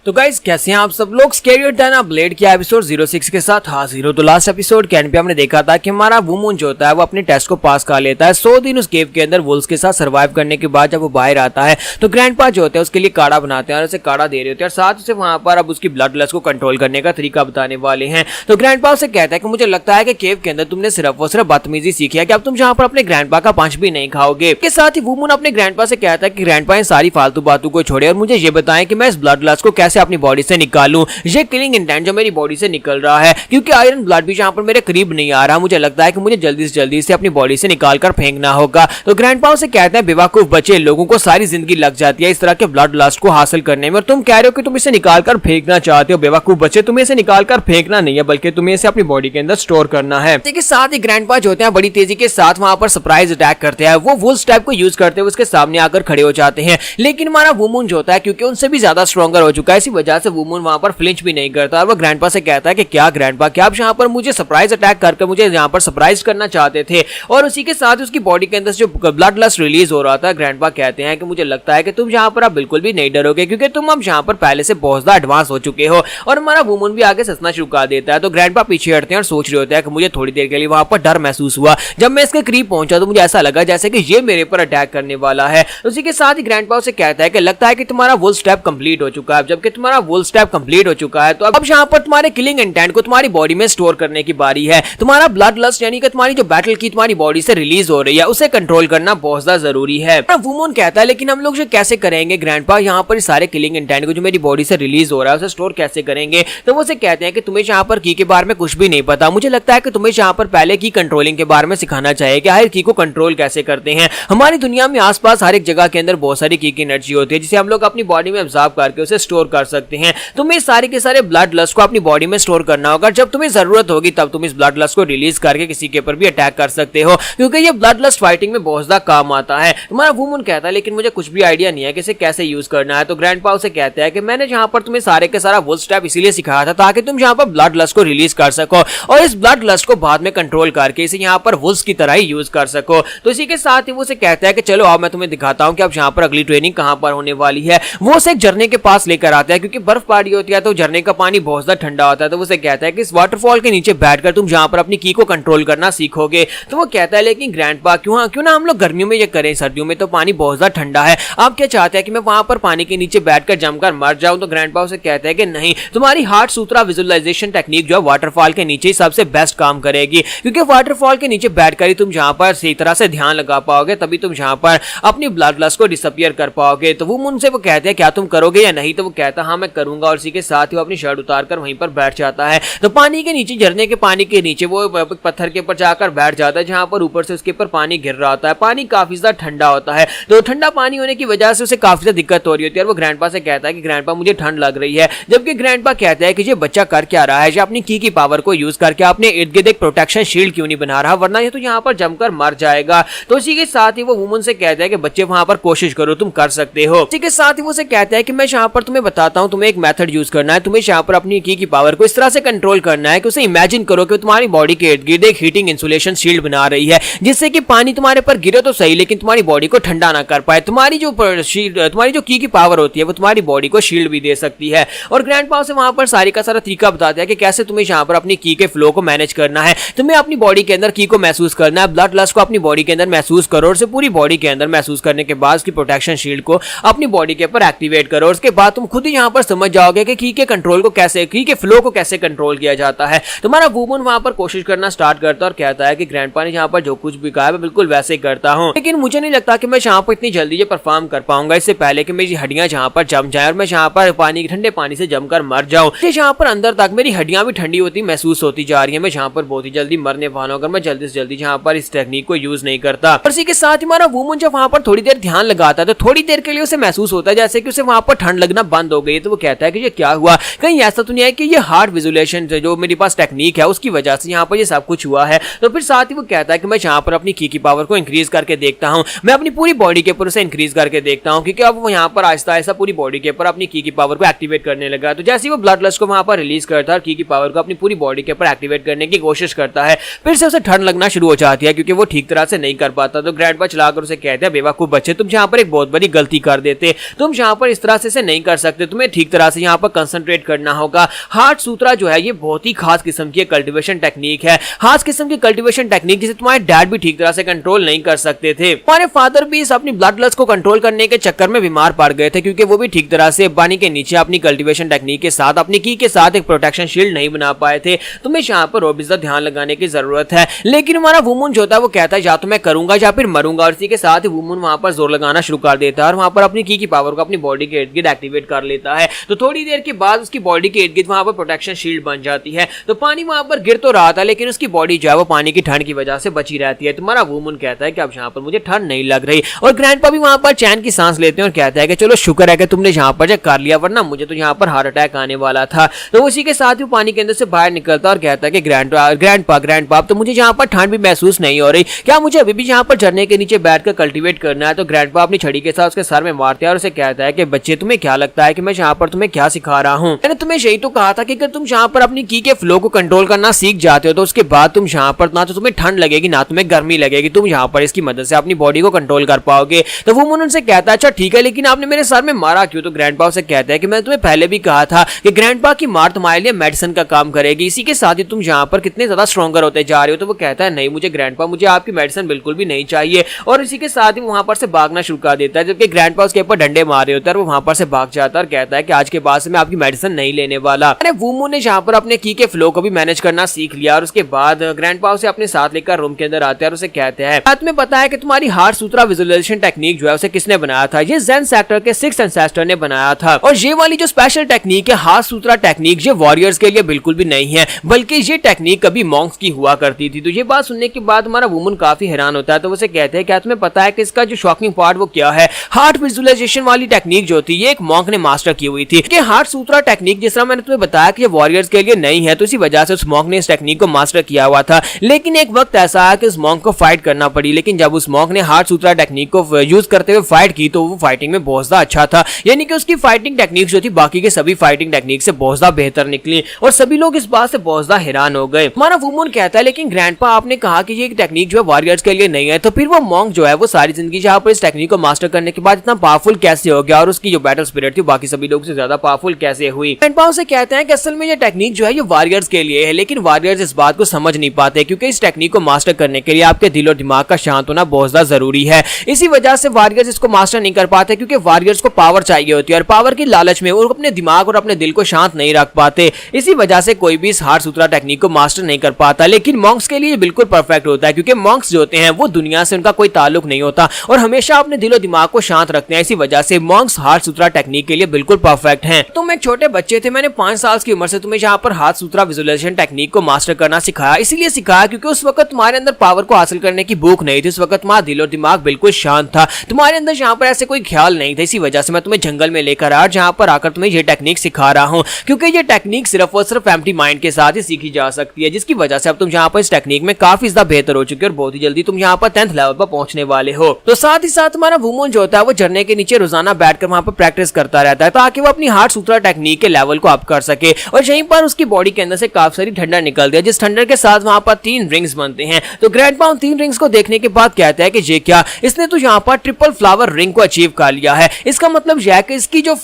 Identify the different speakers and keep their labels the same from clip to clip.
Speaker 1: तो गाइस कैसे हैं आप सब लोग। स्केरियो डायना ब्लेड की एपिसोड 06 के साथ हाजिर हो। तो लास्ट एपिसोड के एंड पे हमने देखा था कि हमारा वुमन जो होता है वो अपने टेस्ट को पास कर लेता है। 100 दिन उस केव के अंदर वुल्स के साथ सर्वाइव करने के बाद जब वो बाहर आता है तो ग्रैंडपा जो होता है उसके लिए काढ़ा बनाते हैं और उसे काढ़ा दे रहे होते हैं और साथ उसे वहां पर अब उसकी ब्लड लस्ट को कंट्रोल करने का तरीका बताने वाले हैं। तो ग्रैंडपा उसे कहता है कि मुझे लगता है कि केव के अंदर तुमने सिर्फ और सिर्फ बदतमीजी सीखी है कि अब तुम जहां पर अपने ग्रैंडपा का पंच भी नहीं खाओगे। इसके साथ ही वुमन अपने ग्रैंडपा से कहता है कि ग्रैंडपा इन सारी फालतू बातों को छोड़े और मुझे ये बताएं कि मैं इस ब्लड लस्ट को कैसे अपनी बॉडी से निकालूं। ये किलिंग इंटेंट जो मेरी बॉडी से निकल रहा है क्योंकि आयरन ब्लड भी जहां पर मेरे करीब नहीं आ रहा, मुझे लगता है कि मुझे जल्दी से जल्दी से अपनी बॉडी से निकाल कर फेंकना होगा। तो ग्रैंडपा से कहते हैं बेवकूफ बच्चे, लोगों को सारी जिंदगी लग जाती है इस तरह के ब्लड लस्ट को हासिल करने में और तुम कह रहे हो कि तुम इसे निकाल कर फेंकना चाहते हो। बेवकूफ बच्चे, तुम्हें इसे निकाल कर फेंकना नहीं है बल्कि तुम्हें इसे अपनी बॉडी के अंदर स्टोर करना है। इसके साथ ही ग्रैंडपा जो होते हैं बड़ी तेजी के साथ वहां पर सरप्राइज अटैक करते हैं। वो वुल्स टाइप को यूज करते हुए उसके सामने आकर खड़े हो जाते हैं, लेकिन हमारा वुमन जो होता है क्योंकि उनसे भी ज्यादा स्ट्रॉन्गर हो चुका है, इसी वजह से वुमन वहां पर फ्लिंच भी नहीं करता। वो ग्रैंडपा से कहता है कि क्या ग्रैंडपा, क्या आप यहाँ पर मुझे सरप्राइज अटैक करके मुझे यहाँ पर सरप्राइज करना चाहते थे। और उसी के साथ उसकी बॉडी के अंदर जो ब्लड लस्ट रिलीज हो रहा था, ग्रैंडपा कहते हैं कि मुझे लगता है कि तुम यहाँ पर आप बिल्कुल भी नहीं डरोगे क्योंकि तुम अब यहाँ पर पहले से बहुत ज्यादा एडवांस हो चुके हो। और हमारा वुमन भी आगे ससना शुरू कर देता है। तो ग्रैंडपा पीछे हटते हैं और सोच रहे होते हैं कि मुझे थोड़ी देर के लिए वहां पर डर महसूस हुआ। जब मैं इसके करीब पहुंचा तो मुझे ऐसा लगा जैसे कि ये मेरे पर अटैक करने वाला है। उसी के साथ ही ग्रैंडपा से कहता है कि लगता है कि तुम्हारा वुल स्टेप कंप्लीट हो चुका है। जबकि तुम्हारा वुल स्टेप कंप्लीट हो चुका है तो अब यहाँ पर तुम्हारे किलिंग इंटेंट को तुम्हारी बॉडी में स्टोर करने की बारी है। तुम्हारा ब्लड लस्ट यानी कि तुम्हारी जो बैटल की तुम्हारी बॉडी से रिलीज हो रही है उसे कंट्रोल करना बहुत ज्यादा जरूरी है। वुमन कहता है लेकिन हम लोग जो कैसे करेंगे ग्रैंडपा, यहाँ पर सारे किलिंग इंटेंट को जो मेरी बॉडी से रिलीज हो रहा है उसे स्टोर कैसे करेंगे। तो वो से कहते हैं कि तुम्हें यहाँ पर की के बारे में कुछ भी नहीं पता। मुझे लगता है कि तुम्हें यहाँ पर पहले की कंट्रोलिंग के बारे में सिखाना चाहिए कि हर की को कंट्रोल कैसे करते हैं। हमारी दुनिया में आसपास हर एक जगह के अंदर बहुत सारी की एनर्जी होती है जिसे हम लोग अपनी बॉडी में ऑब्जर्व करके उसे स्टोर कर सकते हैं। तुम्हें सारे के सारे ब्लड लस्ट को अपनी बॉडी में स्टोर करना होगा। जब तुम्हें जरूरत होगी तब तुम इस ब्लड लस्ट को रिलीज करके किसी के ऊपर भी अटैक कर सकते हो क्योंकि ये ब्लड लस्ट फाइटिंग में बहुत ज्यादा काम आता है। हमारा वुमन कहता है लेकिन मुझे कुछ भी आइडिया नहीं है कि इसे कैसे यूज करना है। तो ग्रैंडपा उसे कहता है कि मैंने यहाँ पर तुम्हें सारे के सारा वुल स्टेप इसीलिए सिखाया था ताकि तुम यहाँ पर ब्लड लस्ट को रिलीज कर सको और इस ब्लड लस्ट को बाद में कंट्रोल करके इसे यहाँ पर वुल्स की तरह ही यूज कर सको। तो इसी के साथ ही वो उसे कहता है कि चलो आओ मैं तुम्हें दिखाता हूँ कि अब यहाँ पर अगली ट्रेनिंग कहाँ पर होने वाली है। वो उसे एक झरने के पास लेकर आता है क्योंकि बर्फबारी होती है तो झरने का पानी बहुत ज्यादा ठंडा होता है। तो वो उसे कहता है कि इस वाटरफॉल के नीचे बैठकर तुम यहाँ पर अपनी की को कंट्रोल करना सीखोगे। तो वो कहता है लेकिन ग्रैंडपा क्यों ना हम लोग गर्मियों में ये करें, सर्दियों में तो पानी बहुत ज्यादा ठंडा है। आप क्या चाहते हैं कि मैं वहां पर पानी के नीचे बैठकर जमकर मर जाऊं। तो ग्रैंडपा उसे कहता है कि नहीं, तुम्हारी हार्ट सूत्रा विजुअलाइजेशन टेक्निक जो है वाटरफॉल के नीचे सबसे बेस्ट काम करेगी क्योंकि वाटरफॉल के नीचे बैठकर ही तुम जहां पर सही तरह से ध्यान लगा पाओगे तभी तुम जहां पर अपनी ब्लड लस्ट को डिसअपियर कर पाओगे। तो वो उनसे वो कहते हैं क्या तुम करोगे या नहीं। तो वो कहता हाँ मैं करूंगा और इसी के साथ ही वो अपनी शर्ट उतारकर वहीं पर बैठ जाता है। तो पानी के नीचे, झरने के पानी के नीचे वो पत्थर के ऊपर जाकर बैठ जाता है जहां पर ऊपर से उसके ऊपर पानी गिर रहा होता है। पानी काफी ज्यादा ठंडा होता है तो ठंडा पानी होने की वजह से उसे काफी ज्यादा दिक्कत हो रही होती है और वो ग्रैंडपा से कहता है कि ग्रैंडपा मुझे ठंड लग रही है। जबकि ग्रैंडपा कहता है कि ये बच्चा कर क्या रहा है, ये अपनी की पावर को यूज करके अपने इर्द गिर्द एक प्रोटेक्शन शील्ड क्यों नहीं बना रहा, वरना ये तो यहाँ पर जमकर मर जाएगा। तो इसी के साथ ही वो वुमन से कहता है कि बच्चे वहां पर कोशिश करो, तुम कर सकते हो। इसी के साथ ही वो से कहता है कि मैं यहाँ पर तुम्हें बताता हूँ, तुम्हें एक मेथड यूज करना है। तुम्हें यहाँ पर अपनी की पावर को इस तरह से कंट्रोल करना है कि उसे इमेजिन करो कि तुम्हारी बॉडी के इर्द गिर्द एक हीटिंग इंसुलेशन शील्ड बना रही है जिससे कि पानी तुम्हारे पर गिरे तो सही लेकिन तुम्हारी बॉडी को ठंडा ना कर पाए। तुम्हारी जो की पावर होती है वो तुम्हारी बॉडी को शील्ड भी दे सकती है। और ग्रैंडपा से वहां पर सारी का सारा तरीका बताता है कि कैसे तुम्हें यहाँ पर अपनी की के फ्लो को मैनेज करना है। तुम्हें अपनी बॉडी के अंदर की को महसूस करना है, ब्लड लस्ट को अपनी बॉडी के अंदर महसूस करो और उसे पूरी बॉडी के अंदर महसूस करने के बाद उसकी प्रोटेक्शन शील्ड को अपनी बॉडी के ऊपर एक्टिवेट करो। उसके बाद तुम खुद ही यहाँ पर समझ जाओगे कि की के कंट्रोल को कैसे, की के फ्लो को कैसे कंट्रोल किया जाता है। तुम्हारा वुमन वहां पर कोशिश करना स्टार्ट करता है और कहता है कि ग्रैंडपा ने यहाँ पर जो कुछ भी कहा है मैं बिल्कुल वैसे ही करता हूँ, लेकिन मुझे नहीं लगता कि मैं यहाँ पर इतनी जल्दी ये परफॉर्म कर पाऊंगा इससे पहले कि मेरी हड्डियां जहाँ पर जम जाए और मैं यहाँ पर ठंडे पानी से जमकर मर जाऊं। यहाँ पर अंदर तक मेरी हड्डियां भी ठंडी होती महसूस होती जा रही है। मैं यहाँ पर बहुत ही जल्दी मरने वाला हूं अगर मैं जल्दी से जल्दी यहाँ पर इस टेक्निक को यूज नहीं करता। और इसी के साथ ही हमारा वुमन जब वहां पर थोड़ी देर ध्यान लगाता है तो थोड़ी देर के लिए उसे महसूस होता है जैसे कि उसे वहां पर ठंड लगना बंद हो गई। तो वो कहता है कि ये क्या हुआ, कहीं ऐसा तो नहीं है कि ये हार्ट विजुअलाइजेशन जो मेरे पास टेक्निक है उसकी वजह से यहाँ पर ये सब कुछ हुआ है। तो फिर साथ ही वो कहता है कि मैं यहाँ पर अपनी की पावर को इंक्रीज करके देखता हूँ, मैं अपनी पूरी बॉडी के ऊपर उसे इंक्रीज करके देखता हूँ क्योंकि अब वो यहाँ पर आहिस्ता आहिस्ता पूरी बॉडी के ऊपर अपनी की पावर को एक्टिवेट करने लगा। तो जैसे वो ब्लड लस्ट को वहां पर रिलीज करता है और की पावर को अपनी पूरी बॉडी के ऊपर एक्टिवेट करने की कोशिश करता है, फिर से उसे ठंड लगना शुरू हो जाती है क्योंकि वो ठीक तरह से नहीं कर पाता। तो ग्रैंडपा चलाकर उसे कहते हैं बेवकूफ बच्चे, तुम यहाँ पर एक बहुत बड़ी गलती कर देते, तुम यहाँ पर इस तरह से नहीं कर सकते, तुम्हें ठीक तरह से यहाँ पर कंसंट्रेट करना होगा। हार्ट सूत्रा जो है ये बहुत ही खास किस्म की कल्टीवेशन टेक्निक है, खास किस्म की कल्टीवेशन टेक्निक जिसे तुम्हारे डैड भी ठीक तरह से कंट्रोल नहीं कर सकते थे। हमारे फादर भी इस अपनी ब्लड लस्ट को कंट्रोल करने के चक्कर में बीमार पड़ गए थे, क्योंकि वो भी ठीक तरह से पानी के नीचे अपनी कल्टीवेशन टेक्निक के साथ अपनी की के साथ एक प्रोटेक्शन शील्ड नहीं बना पाए थे। तुम्हें यहाँ पर और भी ज्यादा ध्यान लगाने की जरूरत है। लेकिन हमारा वुमन जो होता है वो कहता है या तो मैं करूंगा या फिर मरूंगा, और इसी के साथ ही वुमन वहां पर जोर लगाना शुरू कर देता है और वहां पर अपनी की पावर को अपनी बॉडी के इर्द गिर्द एक्टिवेट कर लेता है। तो थोड़ी देर के बाद उसकी बॉडी के इर्द गिर्द वहां पर प्रोटेक्शन शील्ड बन जाती है। तो पानी वहां पर गिर तो रहा था, लेकिन उसकी बॉडी जो है वो पानी की ठंड की वजह से बची रहती है। तुम्हारा वुमन कहता है कि अब यहाँ पर मुझे ठंड नहीं लग रही, और ग्रैंडपा भी वहां पर चैन की सांस लेते हैं और कहता है कि चलो शुक्र है कि तुमने यहाँ पर कर लिया, वरना मुझे तो यहाँ पर हार्ट अटैक आने वाला था। तो उसी के साथ ही पानी के अंदर से बाहर निकलता और कहता है कि ग्रैंडपा तो मुझे यहाँ पर ठंड भी महसूस नहीं हो रही, क्या मुझे अभी भी यहाँ पर झरने के नीचे बैठकर कल्टीवेट करना है? तो ग्रैंडपा अपनी छड़ी के साथ उसके सर में मारते हैं और उसे कहता है कि बच्चे तुम्हें क्या लगता है कि मैं यहाँ पर तुम्हें क्या सिखा रहा हूँ? मैंने तुम्हें यही तो कहा था कि अगर तुम यहाँ पर अपनी की के फ्लो को कंट्रोल करना सीख जाते हो तो उसके बाद तुम यहाँ पर ना तो तुम्हें ठंड लगेगी ना तुम्हें गर्मी लगेगी, तुम यहाँ पर इसकी मदद से अपनी बॉडी को कंट्रोल कर पाओगे। तो वो उनसे कहता है अच्छा ठीक है, लेकिन आपने मेरे सर में मारा क्यों? तो ग्रैंडपा उसे कहता है कि मैं तुम्हें पहले भी कहा था कि ग्रैंडपा की मार तुम्हारे लिए मेडिसिन का काम करेगी, इसी के साथ ही तुम यहाँ पर कितने ज्यादा स्ट्रॉन्गर होते जा रहे हो। तो वो कहता है नहीं मुझे ग्रैंडपा, मुझे आपकी मेडिसिन बिल्कुल भी नहीं चाहिए, और इसी के साथ ही वहां पर से भागना शुरू कर देता है। जबकि ग्रैंडपा उसके ऊपर डंडे मार रहे होता है और वो वहां पर से भाग जाता है और कहता है कि आज के बाद से मैं आपकी मेडिसिन नहीं लेने वाला। अरे वुमन ने यहाँ पर अपने की के फ्लो को भी मैनेज करना सीख लिया, और उसके बाद ग्रैंडपा उसे अपने साथ लेकर रूम के अंदर आते हैं और उसे कहते हैं रात में पता है कि तुम्हारी हार्ट सूत्रा विजुअलाइजेशन टेक्निक जो है उसे किसने बनाया था? ये ज़ेन सेक्टर के 6th एंसेस्टर ने बनाया था। और ये वाली जो स्पेशल टेक्निक है हार्ट सूत्रा टेक्निक, ये वॉरियर्स के लिए बिल्कुल भी नहीं है, बल्कि ये टेक्निक कभी मॉन्क्स की हुआ करती थी। तो ये बात सुनने के बाद हमारा वुमन काफी हैरान होता है। तो उसे कहते हैं क्या तुम्हें पता है कि इसका जो शॉकिंग पार्ट वो क्या है? हार्ट विजुअलाइजेशन वाली टेक्निक जो थी ये एक मॉन्क ने मास्टर की हुई थी। कि हार्ट सूत्रा टेक्निक जिस तरह मैंने तुम्हें बताया कि ये वॉरियर्स के लिए नहीं है, तो इसी वजह से उस मॉन्क ने इस टेक्निक को मास्टर किया हुआ था। लेकिन एक वक्त ऐसा आया कि उस मॉन्क को फाइट करना पड़ी, लेकिन जब उस मॉन्क ने हार्ट सूत्रा टेक्निक को यूज करते हुए फाइट की तो वो फाइटिंग में बहुत ज्यादा अच्छा था, यानी कि उसकी फाइटिंग टेक्निक जो थी बाकी के सभी फाइटिंग टेक्निक से बहुत ज्यादा बेहतर निकली, और सभी लोग इस बात से बहुत ज्यादा हैरान हो गए। हमारा वुमन कहता है लेकिन ग्रैंडपा आपने कहा कि ये एक टेक्निक जो है वॉरियर्स के लिए नहीं है, तो फिर वो मॉन्क जो है वो सारी जिंदगी जहाँ पर इस टेक्निक को मास्टर करने के बाद इतना पावरफुल कैसे हो गया, और उसकी जो बैटल स्पिरिट थी बाकी सभी लोग से ज्यादा पावरफुल कैसे हुई? ग्रैंडपा उसे कहते हैं कि असल में ये टेक्निक जो है ये वॉरियर्स के लिए है, लेकिन वॉरियर्स इस बात को समझ नहीं पाते, क्योंकि इस टेक्निक को मास्टर करने के लिए आपके दिल और दिमाग का शांत होना बहुत ज्यादा जरूरी है। इसी वजह से वॉरियर्स इसको मास्टर नहीं कर पाते, क्योंकि वॉरियर्स को पावर चाहिए होती है, और पावर की लालच में वो अपने दिमाग और अपने दिल को शांत नहीं रख पाते। इसी वजह से कोई भी इस हार्ट सूत्रा टेक्निक को मास्टर नहीं कर पाता। लेकिन मॉन्क्स के लिए बिल्कुल परफेक्ट होता है, क्योंकि मॉन्क्स जो होते हैं वो दुनिया से उनका कोई ताल्लुक नहीं होता और हमेशा अपने दिल और दिमाग को शांत रखते हैं। इसी वजह से मॉन्क्स हार्ट सूत्रा टेक्निक के लिए बिल्कुल परफेक्ट हैं। तुम एक छोटे बच्चे थे, मैंने 5 साल की उम्र से तुम्हें यहाँ पर हार्ट सूत्रा विजुअलाइजेशन टेक्निक को मास्टर करना सिखाया। इसीलिए सिखाया क्योंकि उस वक्त तुम्हारे अंदर पावर को हासिल करने की भूख नहीं थी, उस वक्त तुम्हारा दिल और दिमाग बिल्कुल शांत था, तुम्हारे अंदर यहाँ पर ऐसे कोई ख्याल नहीं था। इसी वजह से मैं तुम्हें जंगल में लेकर आया, जहाँ पर आकर तुम्हें ये टेक्निक सिखा रहा हूँ, क्योंकि ये टेक्निक सिर्फ और सिर्फ एम्प्टी माइंड के साथ ही सीखी जा सकती है, जिसकी वजह से अब तुम यहाँ पर इस टेक्निक में काफी ज्यादा बेहतर हो चुके हो और बहुत ही जल्दी तुम यहाँ पर 10th लेवल पर पहुंचने वाले हो। तो साथ ही साथ हमारा वुमन जो होता है वो झरने के नीचे रोजाना बैठकर वहाँ पर प्रैक्टिस करता रहता है, ताकि वो अपनी हार्ट सूत्रा टेक्निक के लेवल को अप कर सके। और यहीं पर उसकी बॉडी के अंदर से काफी सारी ठंडा निकलती है, जिस ठंडर के साथ वहाँ पर 3 रिंग्स बनते हैं। तो ग्रैंडपा उन 3 रिंग्स को देखने के बाद कहता है कि ये क्या, इसने तो यहाँ पर ट्रिपल फ्लावर रिंग को अचीव कर लिया है। इसका मतलब यह है कि इसकी जो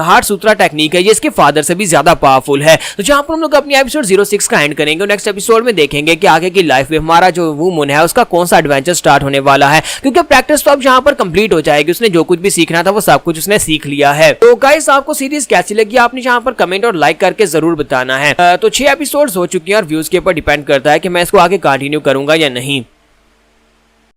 Speaker 1: हार्ट सूत्रा टेक्निक है ये इसके फादर से भी ज्यादा पावरफुल है। तो जहाँ पर हम लोग अपनी एपिसोड 06 का एंड करेंगे, नेक्स्ट एपिसोड में देखेंगे कि आगे की लाइफ में हमारा जो वुमन है उसका कौन सा एडवेंचर स्टार्ट होने वाला है, क्योंकि प्रैक्टिस तो अब यहाँ पर कंप्लीट हो जाएगी, उसने जो कुछ भी सीखना था वो सब कुछ उसने सीख लिया है। तो गाइस आपको सीरीज कैसी लगी आपने यहाँ पर कमेंट और लाइक करके जरूर बताना है। तो 6 एपिसोड्स हो चुकी हैं और व्यूज के ऊपर डिपेंड करता है कि मैं इसको आगे कंटिन्यू करूंगा या नहीं।